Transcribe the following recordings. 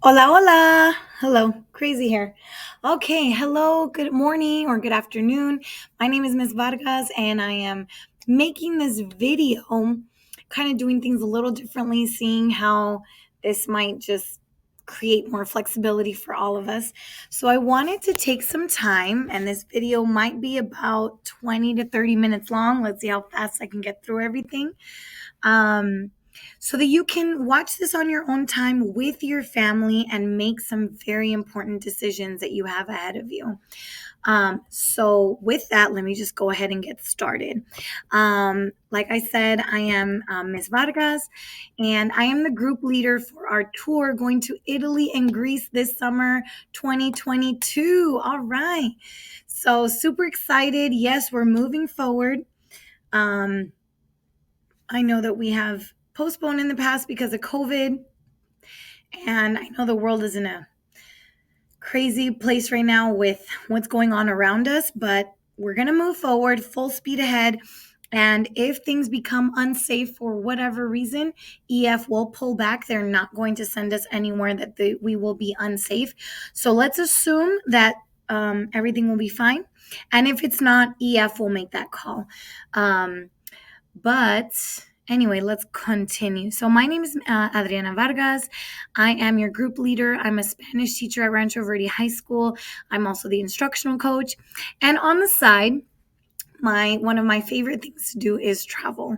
Hola, hola. Hello, crazy here. Okay, hello, good morning or good afternoon. My name is Miss Vargas, and I am making this video, kind of doing things a little differently, seeing how this might just create more flexibility for all of us. So, I wanted to take some time, and this video might be about 20 to 30 minutes long. Let's see how fast I can get through everything um, so that you can watch this on your own time with your family and make some very important decisions that you have ahead of you. So, with that, let me just go ahead and get started. Like I said, I am Ms. Vargas, and I am the group leader for our tour going to Italy and Greece this summer 2022. All right. So, super excited. Yes, we're moving forward. Um, I know that we have postponed in the past because of COVID, and I know the world is in a crazy place right now with what's going on around us, but we're going to move forward full speed ahead. And if things become unsafe for whatever reason, EF will pull back. They're not going to send us anywhere that we will be unsafe. So let's assume that everything will be fine. And if it's not, EF will make that call. But anyway, let's continue. So, my name is Adriana Vargas. I am your group leader. I'm a Spanish teacher at Rancho Verde High School. I'm also the instructional coach. And on the side, my one of my favorite things to do is travel.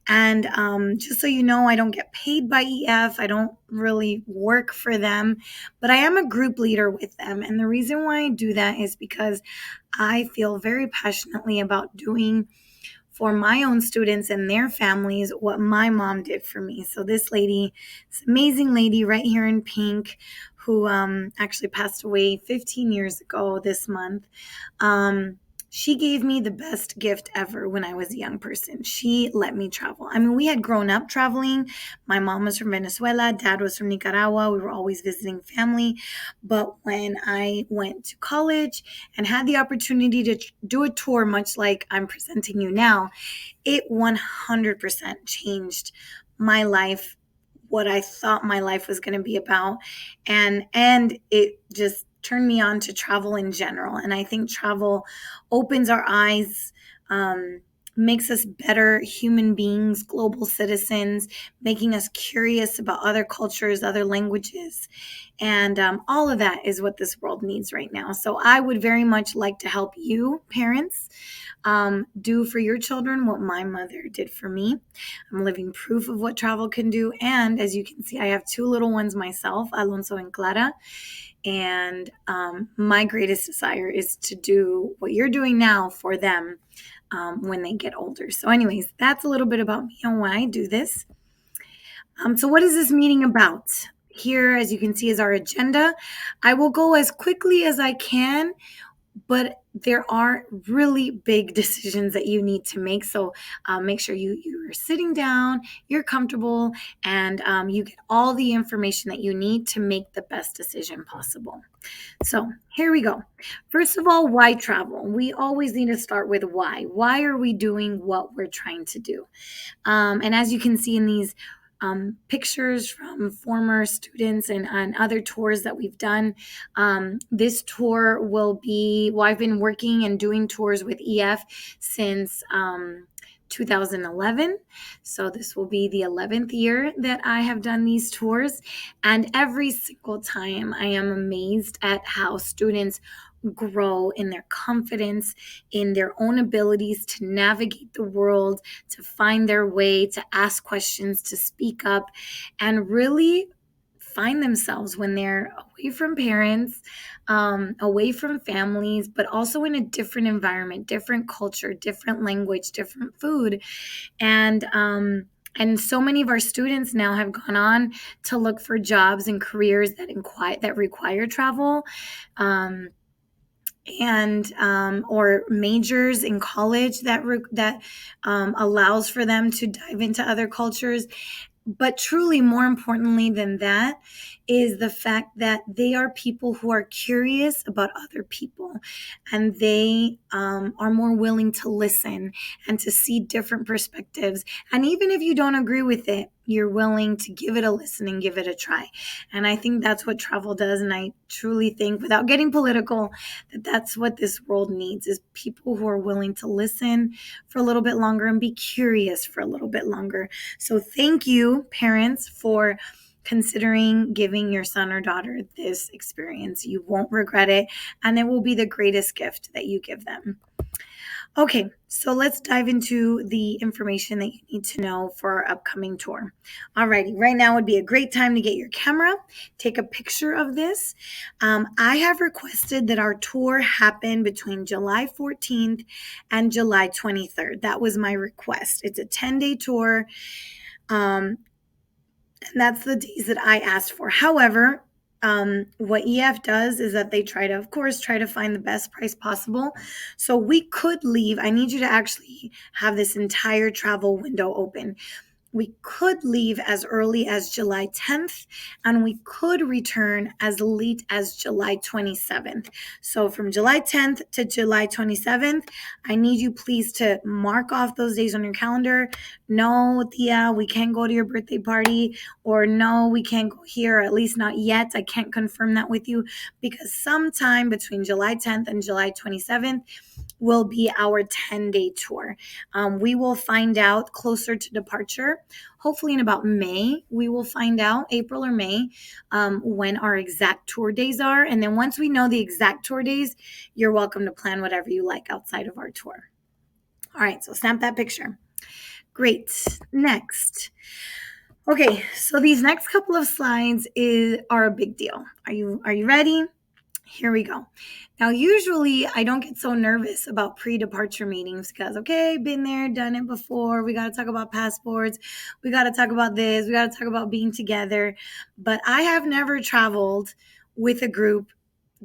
And just so you know, I don't get paid by EF. I don't really work for them, but I am a group leader with them. And the reason why I do that is because I feel very passionately about doing for my own students and their families what my mom did for me. So this lady, this amazing lady right here in pink, who actually passed away 15 years ago this month. She gave me the best gift ever when I was a young person. She let me travel. I mean, we had grown up traveling. My mom was from Venezuela, dad was from Nicaragua. We were always visiting family. But when I went to college and had the opportunity to do a tour, much like I'm presenting you now, it 100% changed my life, what I thought my life was going to be about, and it just turned me on to travel in general. And I think travel opens our eyes, makes us better human beings, global citizens, making us curious about other cultures, other languages. And all of that is what this world needs right now. So I would very much like to help you, parents, do for your children what my mother did for me. I'm living proof of what travel can do. And as you can see, I have two little ones myself, Alonso and Clara. And my greatest desire is to do what you're doing now for them when they get older. So, anyways, that's a little bit about me and why I do this. So, what is this meeting about? Here, as you can see, is our agenda. I will go as quickly as I can, but there are really big decisions that you need to make. So make sure you're sitting down, you're comfortable, and you get all the information that you need to make the best decision possible. So here we go. First of all, why travel? We always need to start with why. Why are we doing what we're trying to do? And as you can see in these pictures from former students and other tours that we've done. This tour will be, well, I've been working and doing tours with EF since 2011. So this will be the 11th year that I have done these tours. And every single time I am amazed at how students grow in their confidence, in their own abilities to navigate the world, to find their way, to ask questions, to speak up, and really find themselves when they're away from parents, away from families, but also in a different environment, different culture, different language, different food. And so many of our students now have gone on to look for jobs and careers that require travel. And or majors in college that allows for them to dive into other cultures. But truly, more importantly than that, is the fact that they are people who are curious about other people, and they are more willing to listen and to see different perspectives. And even if you don't agree with it, you're willing to give it a listen and give it a try. And I think that's what travel does. And I truly think, without getting political, that that's what this world needs, is people who are willing to listen for a little bit longer and be curious for a little bit longer. So thank you, parents, for considering giving your son or daughter this experience. You won't regret it, and it will be the greatest gift that you give them. Okay, so let's dive into the information that you need to know for our upcoming tour. Alrighty, right now would be a great time to get your camera, take a picture of this. I have requested that our tour happen between July 14th and July 23rd. That was my request. It's a 10-day tour. And that's the days that I asked for. However, what EF does is that they try to, of course, try to find the best price possible. So we could leave. I need you to actually have this entire travel window open. We could leave as early as July 10th, and we could return as late as July 27th. So from July 10th to July 27th, I need you please to mark off those days on your calendar. No, Tia, we can't go to your birthday party, or no, we can't go here, or at least not yet. I can't confirm that with you, because sometime between July 10th and July 27th, will be our 10-day tour. We will find out closer to departure, hopefully in about May. We will find out, April or May, when our exact tour days are. And then once we know the exact tour days, you're welcome to plan whatever you like outside of our tour. All right, so stamp that picture. Great. Next. Okay, so these next couple of slides are a big deal. Are you ready? Here we go. Now, usually I don't get so nervous about pre-departure meetings because, okay, been there, done it before. We got to talk about passports. We got to talk about this. We got to talk about being together. But I have never traveled with a group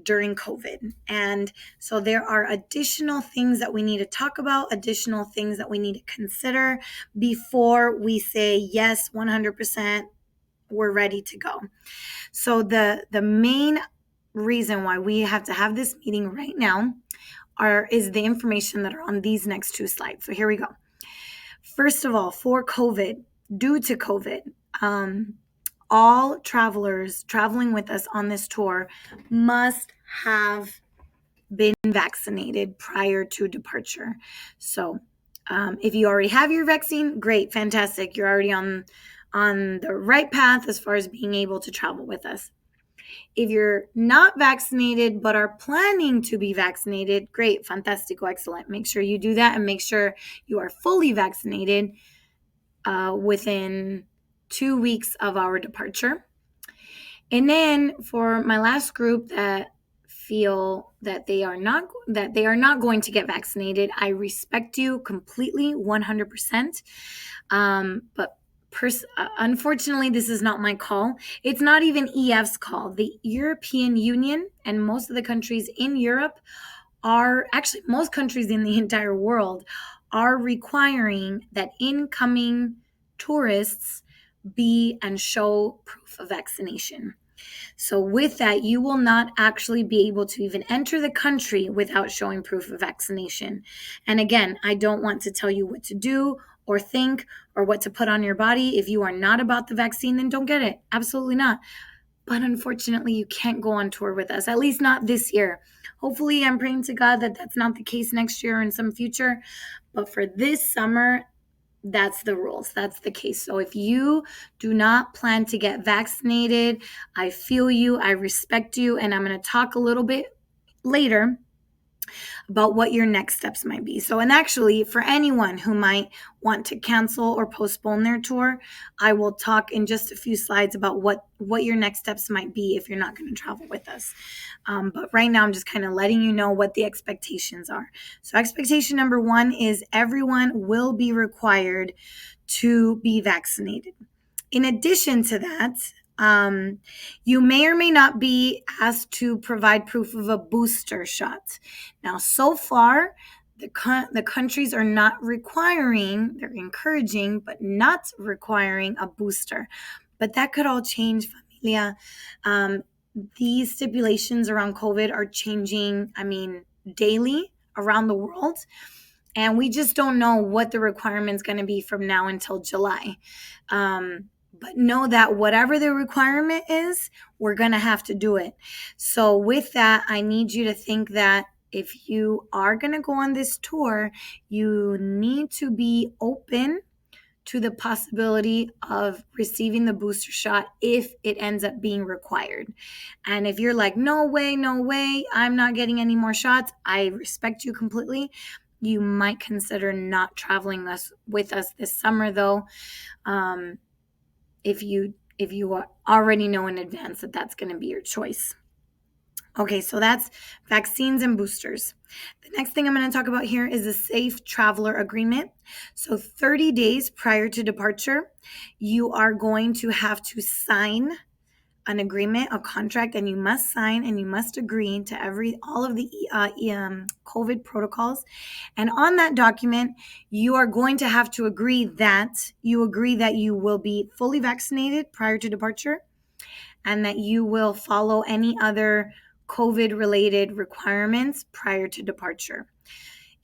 during COVID. And so there are additional things that we need to talk about, additional things that we need to consider before we say, yes, 100%, we're ready to go. So the main reason why we have to have this meeting right now is the information that are on these next two slides. So here we go. First of all, for COVID, due to COVID, all travelers traveling with us on this tour must have been vaccinated prior to departure. So if you already have your vaccine, great, fantastic. You're already on the right path as far as being able to travel with us. If you're not vaccinated but are planning to be vaccinated, great, fantastico, excellent. Make sure you do that, and make sure you are fully vaccinated within 2 weeks of our departure. And then for my last group that feel that they are not going to get vaccinated, I respect you completely, 100%. But unfortunately, this is not my call. It's not even EF's call. The European Union and most of the countries in Europe actually, most countries in the entire world are requiring that incoming tourists be and show proof of vaccination. So with that, you will not actually be able to even enter the country without showing proof of vaccination. And again, I don't want to tell you what to do or think or what to put on your body. If you are not about the vaccine, then don't get it. Absolutely not. But unfortunately, you can't go on tour with us, at least not this year. Hopefully, I'm praying to God that that's not the case next year or in some future. But for this summer, that's the rules. That's the case. So if you do not plan to get vaccinated, I feel you, I respect you, and I'm going to talk a little bit later about what your next steps might be. So, and actually, for anyone who might want to cancel or postpone their tour, I will talk in just a few slides about what your next steps might be if you're not going to travel with us. But right now, I'm just kind of letting you know what the expectations are. So expectation number 1 is everyone will be required to be vaccinated. In addition to that, you may or may not be asked to provide proof of a booster shot. Now, so far, the countries are not requiring, they're encouraging, but not requiring a booster. But that could all change, familia. Um, these stipulations around COVID are changing, daily around the world. And we just don't know what the requirement's going to be from now until July. But know that whatever the requirement is, we're going to have to do it. So, with that, I need you to think that if you are going to go on this tour, you need to be open to the possibility of receiving the booster shot if it ends up being required. And if you're like, no way, no way, I'm not getting any more shots, I respect you completely. You might consider not traveling with us this summer, though, if you already know in advance that that's going to be your choice. Okay, so that's vaccines and boosters. The next thing I'm going to talk about here is a safe traveler agreement. So 30 days prior to departure, you are going to have to sign an agreement, a contract, and you must sign and you must agree to all of the COVID protocols. And on that document, you are going to have to agree that you will be fully vaccinated prior to departure and that you will follow any other COVID related requirements prior to departure.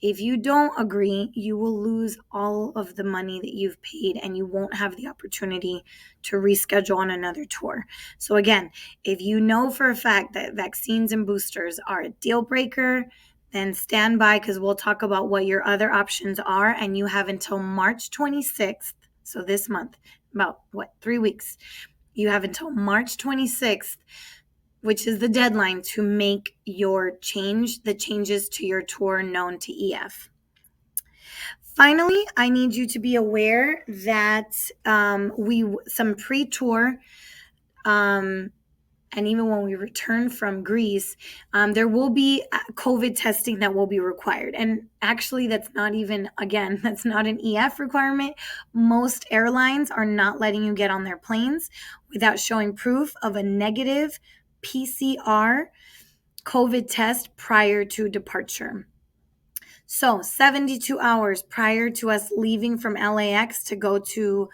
If you don't agree, you will lose all of the money that you've paid and you won't have the opportunity to reschedule on another tour. So, again, if you know for a fact that vaccines and boosters are a deal breaker, then stand by because we'll talk about what your other options are. And you have until March 26th, so this month, about 3 weeks. You have until March 26th, which is the deadline to make the changes to your tour known to EF. Finally, I need you to be aware that some pre-tour, and even when we return from Greece, there will be COVID testing that will be required. And actually, that's not an EF requirement. Most airlines are not letting you get on their planes without showing proof of a negative PCR COVID test prior to departure. So 72 hours prior to us leaving from LAX to go to,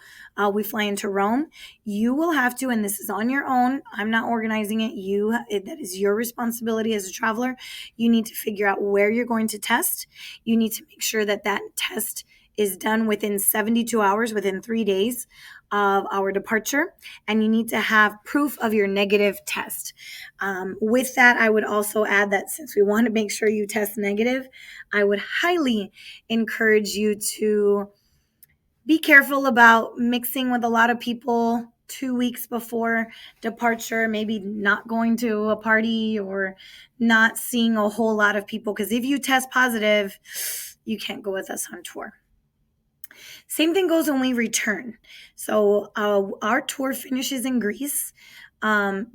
we fly into Rome, you will have to, and this is on your own, I'm not organizing it, that is your responsibility as a traveler. You need to figure out where you're going to test. You need to make sure that test is done within 72 hours, within 3 days of our departure, and you need to have proof of your negative test. With that, I would also add that since we want to make sure you test negative, I would highly encourage you to be careful about mixing with a lot of people 2 weeks before departure, maybe not going to a party or not seeing a whole lot of people, because if you test positive, you can't go with us on tour. Same thing goes when we return. So our tour finishes in Greece.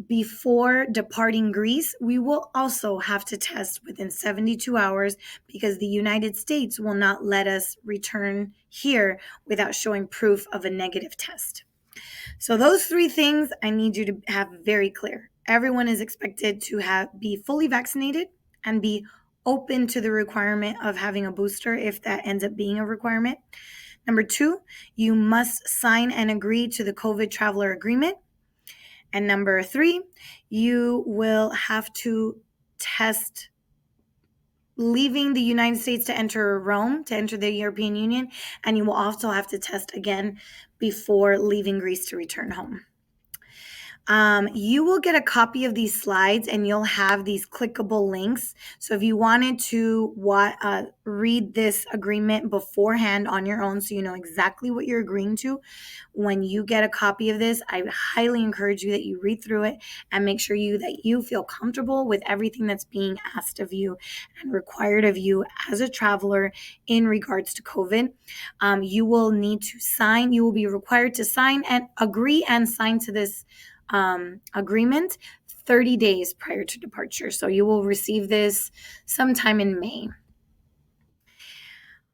Before departing Greece, we will also have to test within 72 hours because the United States will not let us return here without showing proof of a negative test. So those 3 things I need you to have very clear. Everyone is expected to be fully vaccinated and be open to the requirement of having a booster if that ends up being a requirement. Number 2, you must sign and agree to the COVID traveler agreement. And number 3, you will have to test leaving the United States to enter Rome, to enter the European Union, and you will also have to test again before leaving Greece to return home. You will get a copy of these slides and you'll have these clickable links. So if you wanted to read this agreement beforehand on your own so you know exactly what you're agreeing to, when you get a copy of this, I highly encourage you that you read through it and make sure that you feel comfortable with everything that's being asked of you and required of you as a traveler in regards to COVID. You will need to sign. You will be required to sign and agree and sign to this agreement 30 days prior to departure. So you will receive this sometime in May.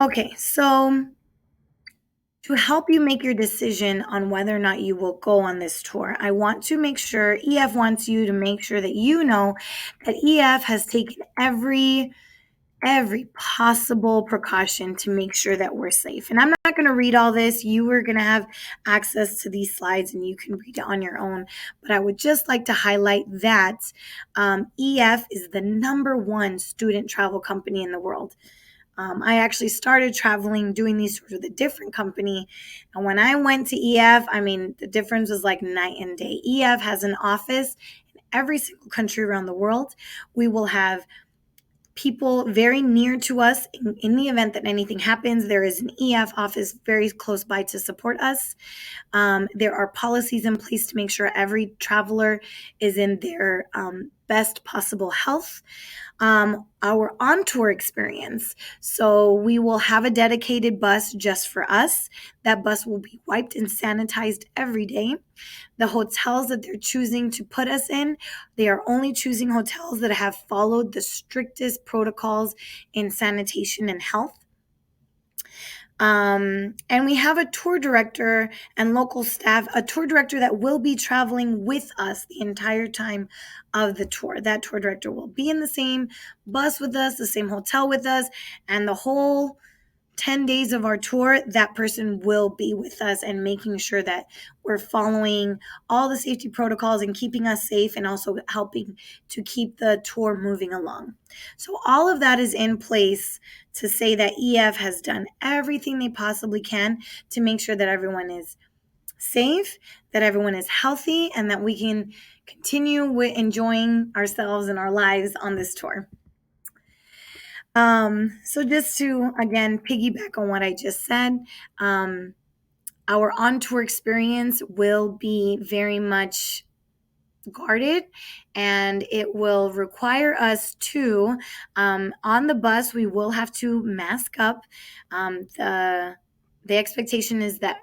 Okay, so to help you make your decision on whether or not you will go on this tour, I want to make sure, EF wants you to make sure that you know that EF has taken every every possible precaution to make sure that we're safe. And I'm not going to read all this. You are going to have access to these slides and you can read it on your own. But I would just like to highlight that EF is the number one student travel company in the world. I actually started traveling doing these tours with a different company. And when I went to EF, I mean, the difference was like night and day. EF has an office in every single country around the world. We will have people very near to us in the event that anything happens. There is an EF office very close by to support us. There are policies in place to make sure every traveler is in their best possible health. Our on tour experience. So we will have a dedicated bus just for us. That bus will be wiped and sanitized every day. The hotels that they're choosing to put us in, they are only choosing hotels that have followed the strictest protocols in sanitation and health. And we have a tour director and local staff, a tour director that will be traveling with us the entire time of the tour. That tour director will be in the same bus with us, the same hotel with us, and the whole 10 days of our tour, that person will be with us and making sure that we're following all the safety protocols and keeping us safe and also helping to keep the tour moving along. So all of that is in place to say that EF has done everything they possibly can to make sure that everyone is safe, that everyone is healthy, and that we can continue with enjoying ourselves and our lives on this tour. So just to again piggyback on what I just said, our on tour experience will be very much guarded and it will require us to on the bus we will have to mask up. The expectation is that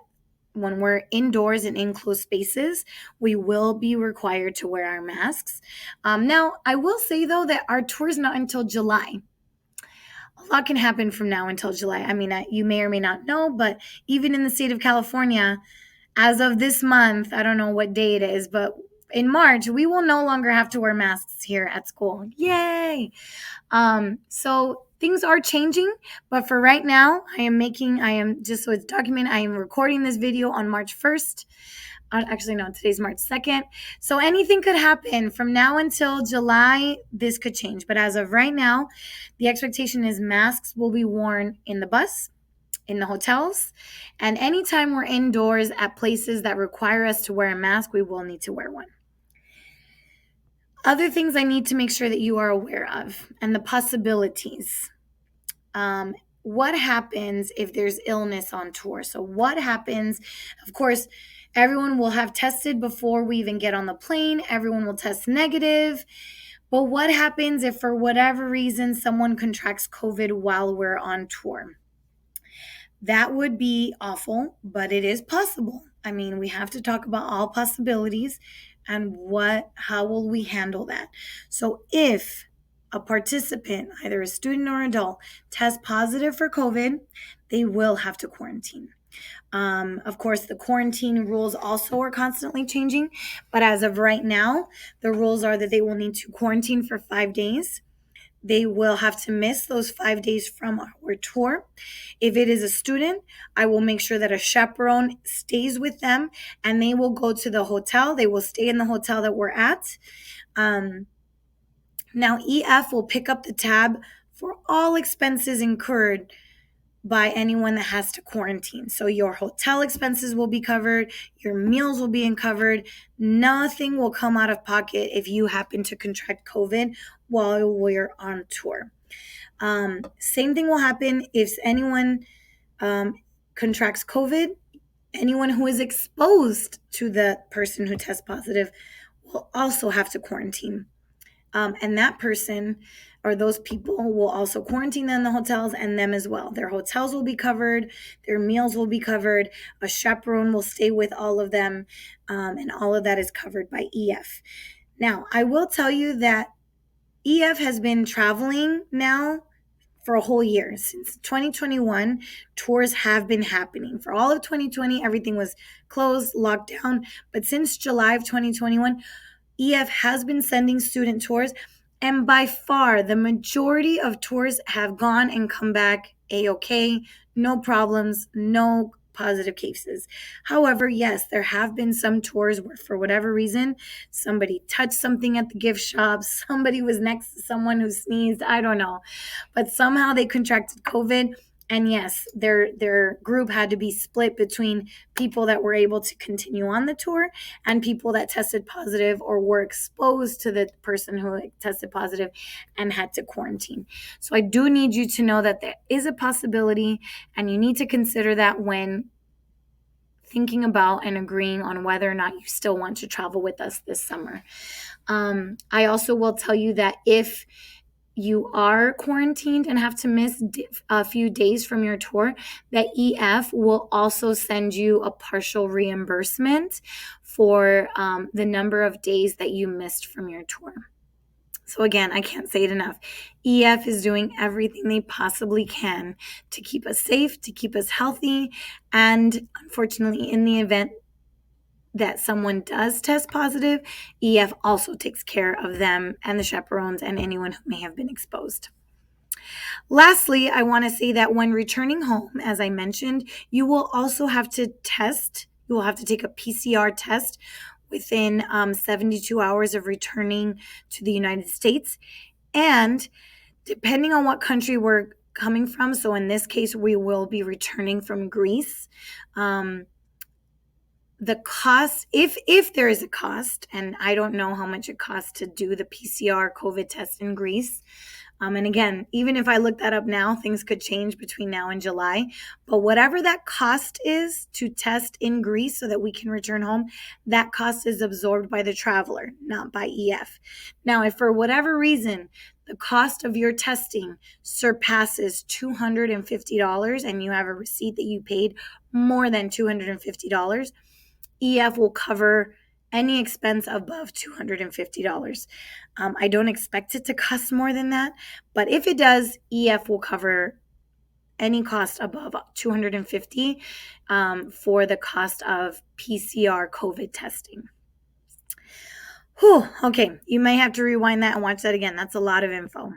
when we're indoors in enclosed spaces, we will be required to wear our masks. Now, I will say though that our tour is not until July. A lot can happen from now until July. I mean, you may or may not know, but even in the state of California, as of this month, I don't know what day it is, but in March, we will no longer have to wear masks here at school. Yay! So things are changing, but for right now, just so it's documented, I am recording this video on March 1st. Actually, no, today's March 2nd. So anything could happen from now until July. This could change. But as of right now, the expectation is masks will be worn in the bus, in the hotels, and anytime we're indoors at places that require us to wear a mask, we will need to wear one. Other things I need to make sure that you are aware of and the possibilities. What happens if there's illness on tour? So what happens, of course, everyone will have tested before we even get on the plane. Everyone will test negative. But what happens if for whatever reason someone contracts COVID while we're on tour? That would be awful, but it is possible. I mean, we have to talk about all possibilities and how will we handle that? So if a participant, either a student or adult, tests positive for COVID, they will have to quarantine. Of course, the quarantine rules also are constantly changing, but as of right now, the rules are that they will need to quarantine for 5 days. They will have to miss those 5 days from our tour. If it is a student, I will make sure that a chaperone stays with them and they will go to the hotel. They will stay in the hotel that we're at. Now, EF will pick up the tab for all expenses incurred by anyone that has to quarantine. So your hotel expenses will be covered, your meals will be covered. Nothing will come out of pocket if you happen to contract COVID while we're on tour. Same thing will happen if anyone contracts COVID. Anyone who is exposed to the person who tests positive will also have to quarantine. And that person or those people will also quarantine them in the hotels and them as well. Their hotels will be covered, their meals will be covered, a chaperone will stay with all of them, and all of that is covered by EF. Now, I will tell you that EF has been traveling now for a whole year. Since 2021, tours have been happening. For all of 2020, everything was closed, locked down. But since July of 2021, EF has been sending student tours. And by far, the majority of tours have gone and come back a-okay, no problems, no positive cases. However, yes, there have been some tours where, for whatever reason, somebody touched something at the gift shop, somebody was next to someone who sneezed, I don't know, but somehow they contracted COVID. And yes, their group had to be split between people that were able to continue on the tour and people that tested positive or were exposed to the person who tested positive and had to quarantine. So I do need you to know that there is a possibility, and you need to consider that when thinking about and agreeing on whether or not you still want to travel with us this summer. I also will tell you that if you are quarantined and have to miss a few days from your tour, that EF will also send you a partial reimbursement for the number of days that you missed from your tour. So again, I can't say it enough. EF is doing everything they possibly can to keep us safe, to keep us healthy, and unfortunately, in the event that someone does test positive, EF also takes care of them and the chaperones and anyone who may have been exposed. Lastly, I want to say that when returning home, as I mentioned, you will also have to test. You will have to take a PCR test within 72 hours of returning to the United States. And depending on what country we're coming from, so in this case, we will be returning from Greece. The cost, if there is a cost, and I don't know how much it costs to do the PCR COVID test in Greece. And again, even if I look that up now, things could change between now and July. But whatever that cost is to test in Greece so that we can return home, that cost is absorbed by the traveler, not by EF. Now, if for whatever reason the cost of your testing surpasses $250 and you have a receipt that you paid more than $250, EF will cover any expense above $250. I don't expect it to cost more than that, but if it does, EF will cover any cost above $250 for the cost of PCR COVID testing. Whew, okay, you may have to rewind that and watch that again. That's a lot of info.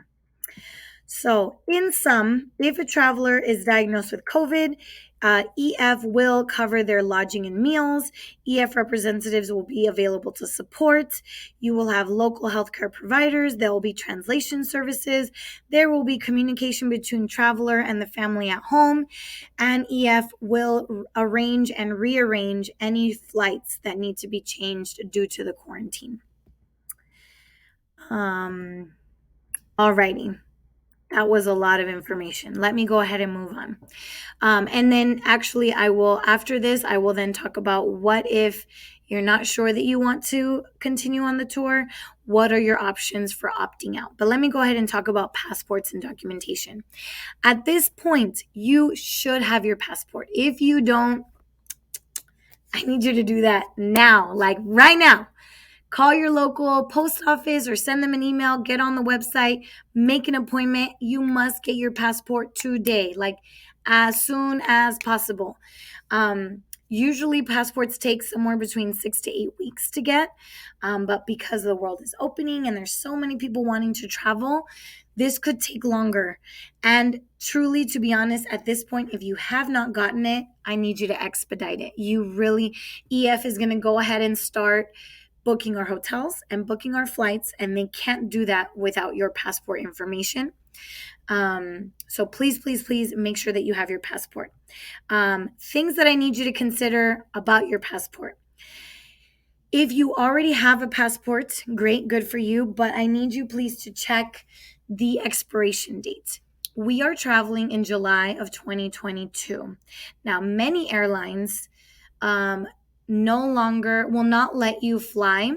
So, in sum, if a traveler is diagnosed with COVID, EF will cover their lodging and meals. EF representatives will be available to support. You will have local healthcare providers. There will be translation services. There will be communication between traveler and the family at home. And EF will arrange and rearrange any flights that need to be changed due to the quarantine. Alrighty. That was a lot of information. Let me go ahead and move on. And then actually after this, I will then talk about what if you're not sure that you want to continue on the tour, what are your options for opting out? But let me go ahead and talk about passports and documentation. At this point, you should have your passport. If you don't, I need you to do that now, like right now. Call your local post office or send them an email, get on the website, make an appointment. You must get your passport today, like as soon as possible. Usually passports take somewhere between 6 to 8 weeks to get, but because the world is opening and there's so many people wanting to travel, this could take longer. And truly, to be honest, at this point, if you have not gotten it, I need you to expedite it. EF is going to go ahead and start booking our hotels and booking our flights, and they can't do that without your passport information. So please, please, please make sure that you have your passport. Things that I need you to consider about your passport. If you already have a passport, great, good for you, but I need you please to check the expiration date. We are traveling in July of 2022. Now, many airlines will not let you fly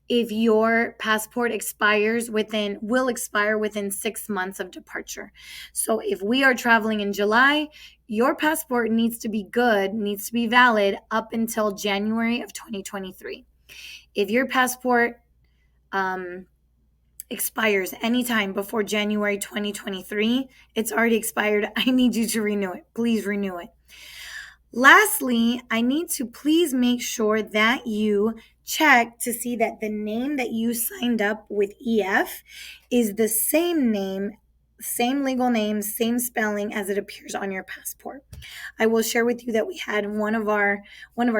if your passport will expire within 6 months of departure. So if we are traveling in July, your passport needs to be valid up until January of 2023. If your passport expires anytime before January 2023, it's already expired. I need you to renew it. Please renew it. Lastly, I need to please make sure that you check to see that the name that you signed up with EF is the same name, same legal name, same spelling as it appears on your passport. I will share with you that we had one of our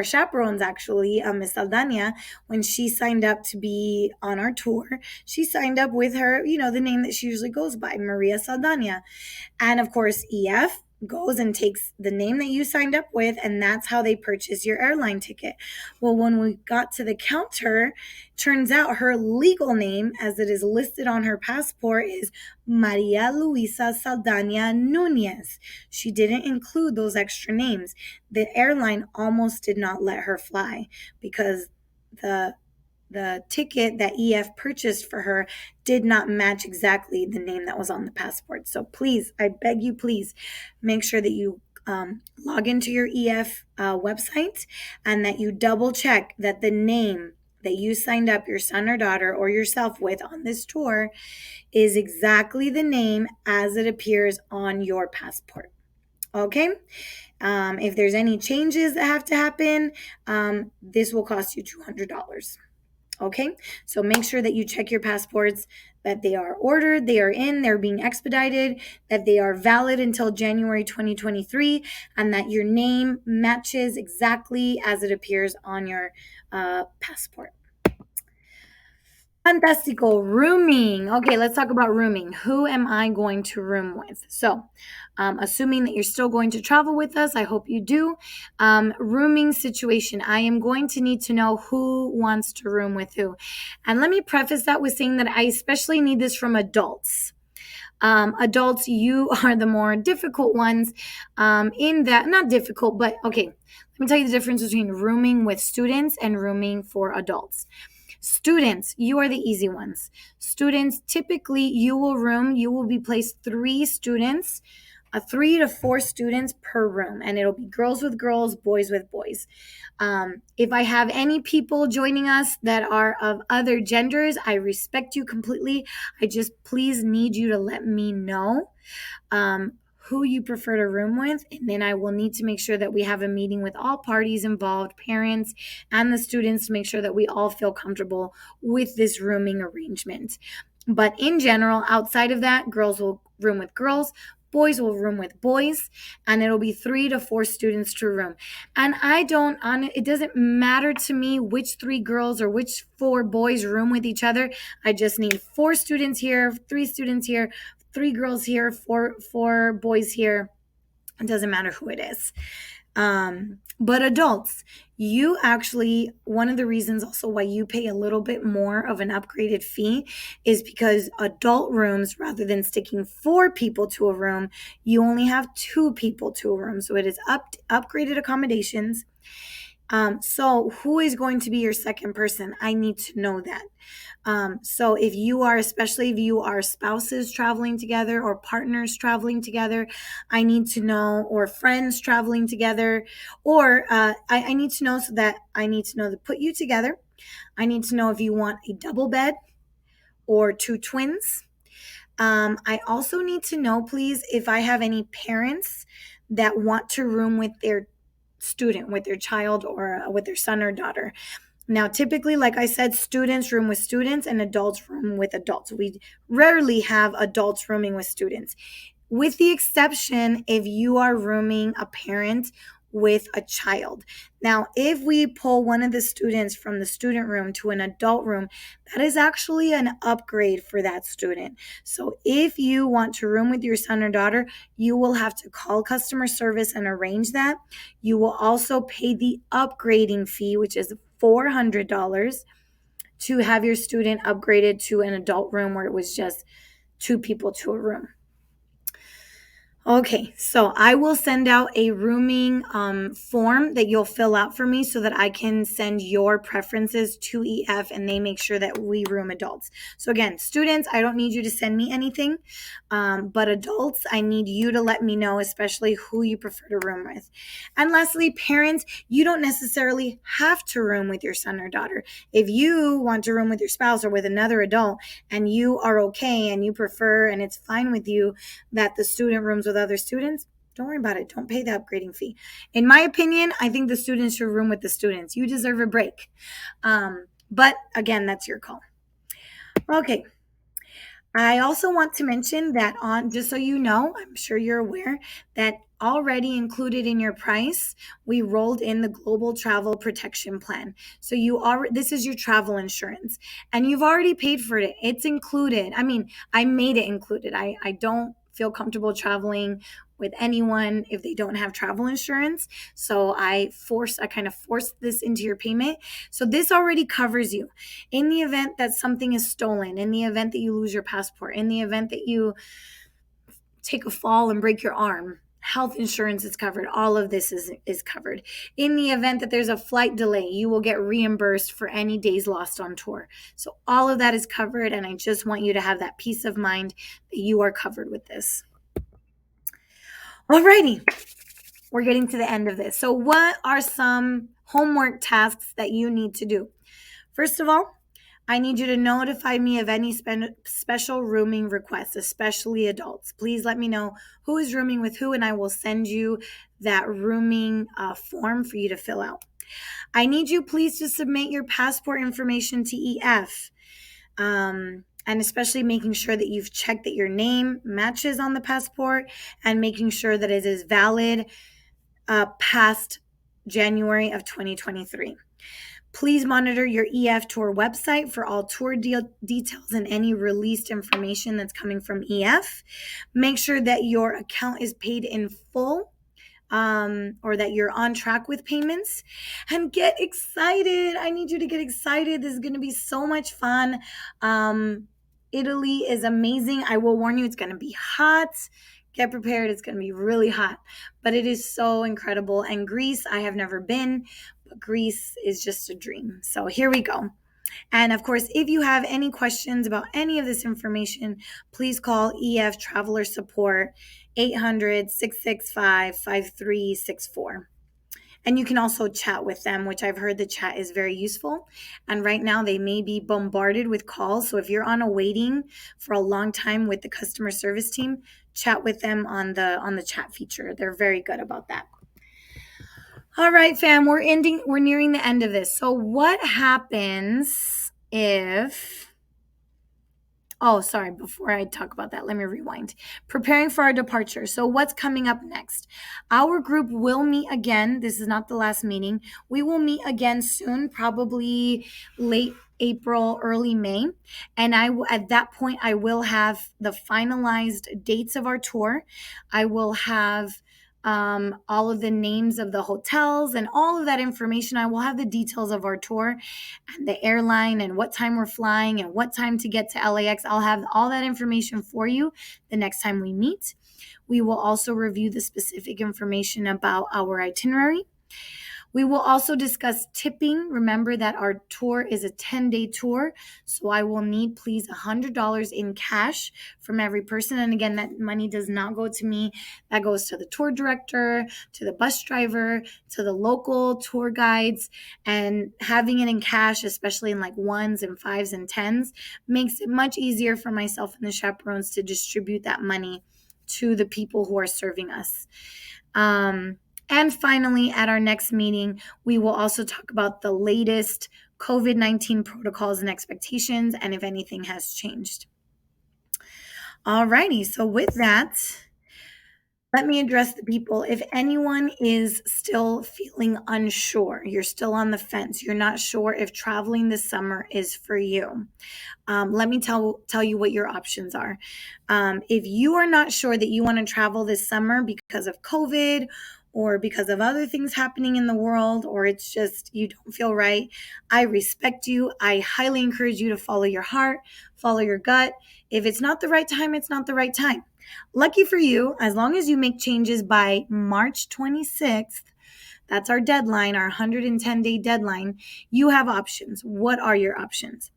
chaperones, actually, Miss Saldana, when she signed up to be on our tour. She signed up with her, the name that she usually goes by, Maria Saldana. And of course, EF goes and takes the name that you signed up with, and that's how they purchase your airline ticket. Well, when we got to the counter, turns out her legal name, as it is listed on her passport, is Maria Luisa Saldana Nunez. She didn't include those extra names. The airline almost did not let her fly because the ticket that EF purchased for her did not match exactly the name that was on the passport. So please, I beg you, please make sure that you log into your EF website and that you double check that the name that you signed up your son or daughter or yourself with on this tour is exactly the name as it appears on your passport. Okay? If there's any changes that have to happen, this will cost you $200. Okay, so make sure that you check your passports, that they are ordered, they are in, they're being expedited, that they are valid until January 2023, and that your name matches exactly as it appears on your passport. Fantastico. Rooming. Okay, let's talk about rooming. Who am I going to room with? So, assuming that you're still going to travel with us, I hope you do. Rooming situation. I am going to need to know who wants to room with who. And let me preface that with saying that I especially need this from adults. Adults, you are the more difficult ones in that, not difficult, but okay, let me tell you the difference between rooming with students and rooming for adults. Students, you are the easy ones. Students, typically you will be placed 3 to 4 students per room, and it'll be girls with girls, boys with boys. If I have any people joining us that are of other genders, I respect you completely. I just please need you to let me know who you prefer to room with, and then I will need to make sure that we have a meeting with all parties involved, parents and the students, to make sure that we all feel comfortable with this rooming arrangement. But in general, outside of that, girls will room with girls, boys will room with boys, and it'll be 3 to 4 students to room. And it doesn't matter to me which 3 girls or which 4 boys room with each other. I just need 4 students here, 3 students here, 3 girls here, 4 boys here. It doesn't matter who it is. But adults, you actually, one of the reasons also why you pay a little bit more of an upgraded fee is because adult rooms, rather than sticking 4 people to a room, you only have 2 people to a room. So it is upgraded accommodations. So who is going to be your second person? I need to know that. So especially if you are spouses traveling together or partners traveling together, I need to know, or friends traveling together, or I need to know, so that I need to know to put you together. I need to know if you want a double bed or 2 twins. I also need to know, please, if I have any parents that want to room with their student, with their child, or with their son or daughter. Now, typically, like I said, students room with students and adults room with adults. We rarely have adults rooming with students, with the exception if you are rooming a parent with a child. Now, if we pull one of the students from the student room to an adult room, that is actually an upgrade for that student. So if you want to room with your son or daughter, you will have to call customer service and arrange that. You will also pay the upgrading fee, which is $400, to have your student upgraded to an adult room where it was just 2 people to a room. Okay, so I will send out a rooming form that you'll fill out for me so that I can send your preferences to EF and they make sure that we room adults. So again, students, I don't need you to send me anything, but adults, I need you to let me know, especially who you prefer to room with. And lastly, parents, you don't necessarily have to room with your son or daughter. If you want to room with your spouse or with another adult and you are okay and you prefer and it's fine with you that the student rooms with other students, Don't worry about it. Don't pay the upgrading fee. In my opinion, I think the students should room with the students. You deserve a break. But again, that's your call. Okay. I also want to mention that on, just so you know, I'm sure you're aware that already included in your price, we rolled in the global travel protection plan. So you are, this is your travel insurance and you've already paid for it. It's included. I mean, I made it included. I don't feel comfortable traveling with anyone if they don't have travel insurance. So I kind of forced this into your payment. So this already covers you in the event that something is stolen, in the event that you lose your passport, in the event that you take a fall and break your arm. Health insurance is covered. All of this is covered. In the event that there's a flight delay, you will get reimbursed for any days lost on tour. So all of that is covered, and I just want you to have that peace of mind that you are covered with this. Alrighty, we're getting to the end of this. So what are some homework tasks that you need to do? First of all, I need you to notify me of any special rooming requests, especially adults. Please let me know who is rooming with who, and I will send you that rooming form for you to fill out. I need you, please, to submit your passport information to EF, and especially making sure that you've checked that your name matches on the passport and making sure that it is valid past January of 2023. Please monitor your EF Tour website for all tour details and any released information that's coming from EF. Make sure that your account is paid in full, or that you're on track with payments, and get excited. I need you to get excited. This is going to be so much fun. Italy is amazing. I will warn you, it's going to be hot. Get prepared. It's going to be really hot, but it is so incredible. And Greece, I have never been, but Greece is just a dream. So here we go. And of course, if you have any questions about any of this information, please call EF Traveler Support 800-665-5364. And you can also chat with them, which I've heard the chat is very useful. And right now they may be bombarded with calls. So if you're on a waiting for a long time with the customer service team, chat with them on the chat feature. They're very good about that. All right, fam, we're nearing the end of this. So what happens if, oh, sorry, before I talk about that, let me rewind. Preparing for our departure. So what's coming up next? Our group will meet again. This is not the last meeting. We will meet again soon, probably late April, early May. And at that point, I will have the finalized dates of our tour. I will have all of the names of the hotels and all of that information. I will have the details of our tour and the airline and what time we're flying and what time to get to LAX. I'll have all that information for you the next time we meet. We will also review the specific information about our itinerary. We will also discuss tipping. Remember that our tour is a 10-day tour, so I will need, please, $100 in cash from every person. And again, that money does not go to me. That goes to the tour director, to the bus driver, to the local tour guides. And having it in cash, especially in like ones and fives and tens, makes it much easier for myself and the chaperones to distribute that money to the people who are serving us. And finally, at our next meeting, we will also talk about the latest COVID-19 protocols and expectations and if anything has changed. Alrighty, so with that, let me address the people. If anyone is still feeling unsure, you're still on the fence, you're not sure if traveling this summer is for you, let me tell you what your options are. If you are not sure that you want to travel this summer because of COVID or because of other things happening in the world, or it's just you don't feel right, I respect you. I highly encourage you to follow your heart, follow your gut. If it's not the right time, it's not the right time. Lucky for you, as long as you make changes by March 26th, that's our deadline, our 110-day deadline, you have options. What are your options?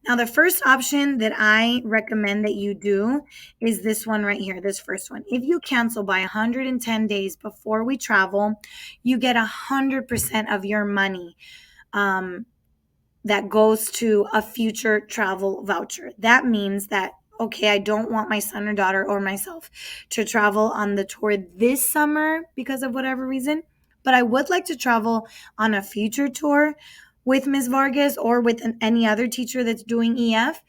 Now, the first option that I recommend that you do is this one right here, this first one. If you cancel by 110 days before we travel, you get 100% of your money that goes to a future travel voucher. That means that okay, I don't want my son or daughter or myself to travel on the tour this summer because of whatever reason, but I would like to travel on a future tour with Ms. Vargas or with any other teacher that's doing EF,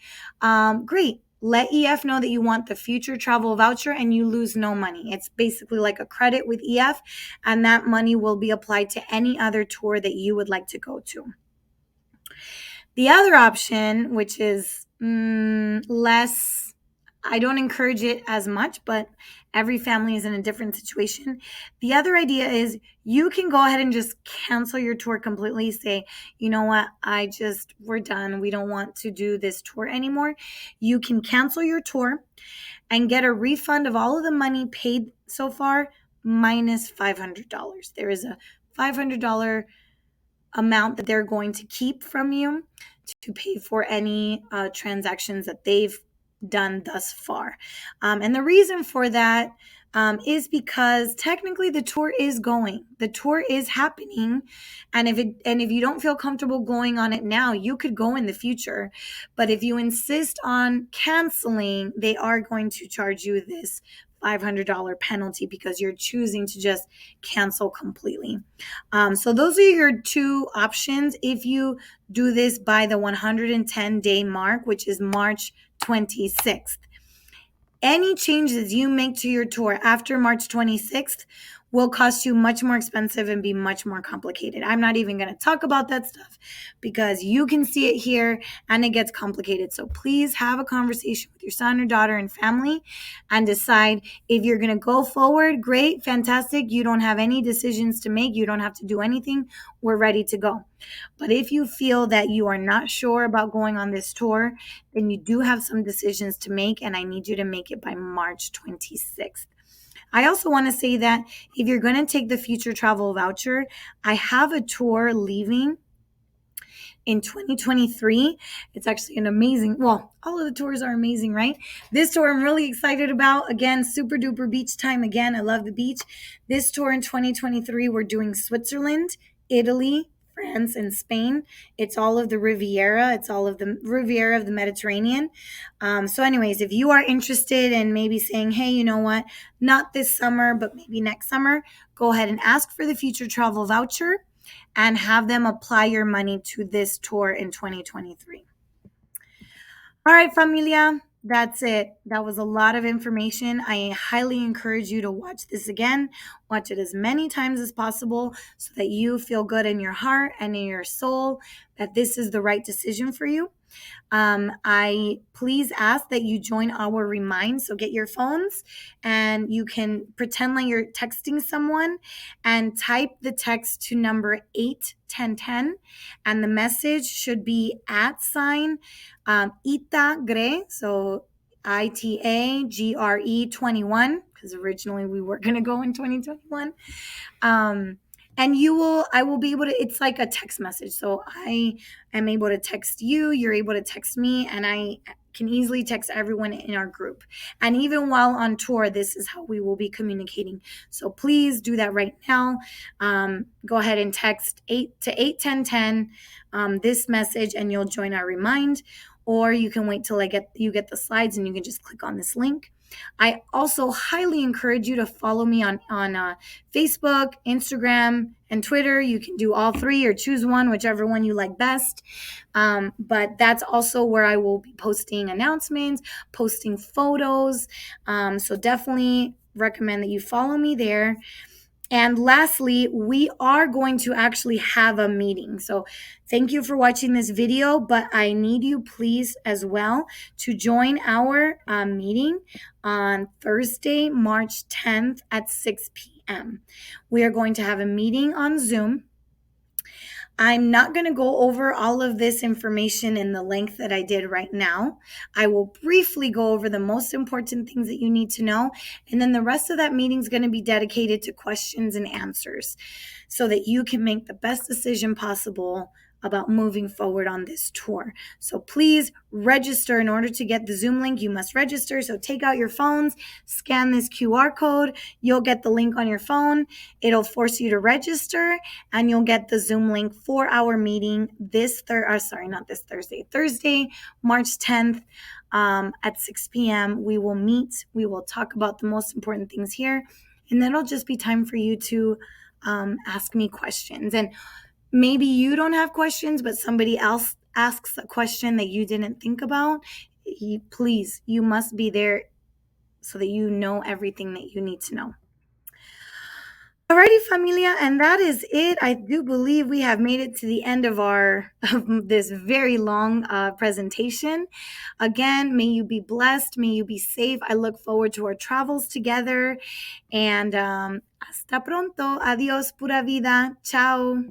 great. Let EF know that you want the future travel voucher and you lose no money. It's basically like a credit with EF, and that money will be applied to any other tour that you would like to go to. The other option, which is less, I don't encourage it as much, but every family is in a different situation. The other idea is you can go ahead and just cancel your tour completely. Say, you know what, we're done. We don't want to do this tour anymore. You can cancel your tour and get a refund of all of the money paid so far minus $500. There is a $500 amount that they're going to keep from you to pay for any transactions that they've done thus far. And the reason for that is because technically the tour is going, the tour is happening, and if you don't feel comfortable going on it now, you could go in the future. But if you insist on canceling, they are going to charge you this $500 penalty because you're choosing to just cancel completely. So those are your two options if you do this by the 110-day mark, which is March 26th. Any changes you make to your tour after March 26th will cost you much more expensive and be much more complicated. I'm not even going to talk about that stuff because you can see it here and it gets complicated. So please have a conversation with your son or daughter and family and decide if you're going to go forward. Great, fantastic. You don't have any decisions to make. You don't have to do anything. We're ready to go. But if you feel that you are not sure about going on this tour, then you do have some decisions to make, and I need you to make it by March 26th. I also want to say that if you're going to take the future travel voucher, I have a tour leaving in 2023. It's actually an amazing, well, all of the tours are amazing, right? This tour I'm really excited about. Again, super duper beach time. Again, I love the beach. This tour in 2023, we're doing Switzerland, Italy, France, and Spain. It's all of the Riviera. It's all of the Riviera of the Mediterranean. So anyways, if you are interested in maybe saying, hey, you know what, not this summer, but maybe next summer, go ahead and ask for the future travel voucher and have them apply your money to this tour in 2023. All right, familia, that's it. That was a lot of information. I highly encourage you to watch this again. Watch it as many times as possible so that you feel good in your heart and in your soul that this is the right decision for you. I please ask that you join our Remind. So get your phones and you can pretend like you're texting someone and type the text to number 81010. And the message should be @itagre. So ITAGRE 21, because originally we were going to go in 2021. And I will be able to, it's like a text message. So I am able to text you, you're able to text me, and I can easily text everyone in our group. And even while on tour, this is how we will be communicating. So please do that right now. Go ahead and text 8 to 81010 this message and you'll join our Remind. Or you can wait till you get the slides and you can just click on this link. I also highly encourage you to follow me on Facebook, Instagram, and Twitter. You can do all three or choose one, whichever one you like best. But that's also where I will be posting announcements, posting photos. So definitely recommend that you follow me there. And lastly, we are going to actually have a meeting. So thank you for watching this video, but I need you please as well to join our meeting on Thursday, March 10th at 6 p.m. We are going to have a meeting on Zoom. I'm not going to go over all of this information in the length that I did right now. I will briefly go over the most important things that you need to know. And then the rest of that meeting is going to be dedicated to questions and answers so that you can make the best decision possible about moving forward on this tour. So please register. In order to get the Zoom link, you must register. So take out your phones, scan this QR code. You'll get the link on your phone. It'll force you to register and you'll get the Zoom link for our meeting Thursday, March 10th at 6 p.m. We will meet, we will talk about the most important things here, and then it'll just be time for you to ask me questions. And maybe you don't have questions, but somebody else asks a question that you didn't think about. Please, you must be there so that you know everything that you need to know. Alrighty, familia, and that is it. I do believe we have made it to the end of our of this very long presentation. Again, may you be blessed, may you be safe. I look forward to our travels together, and hasta pronto. Adios, pura vida. Ciao.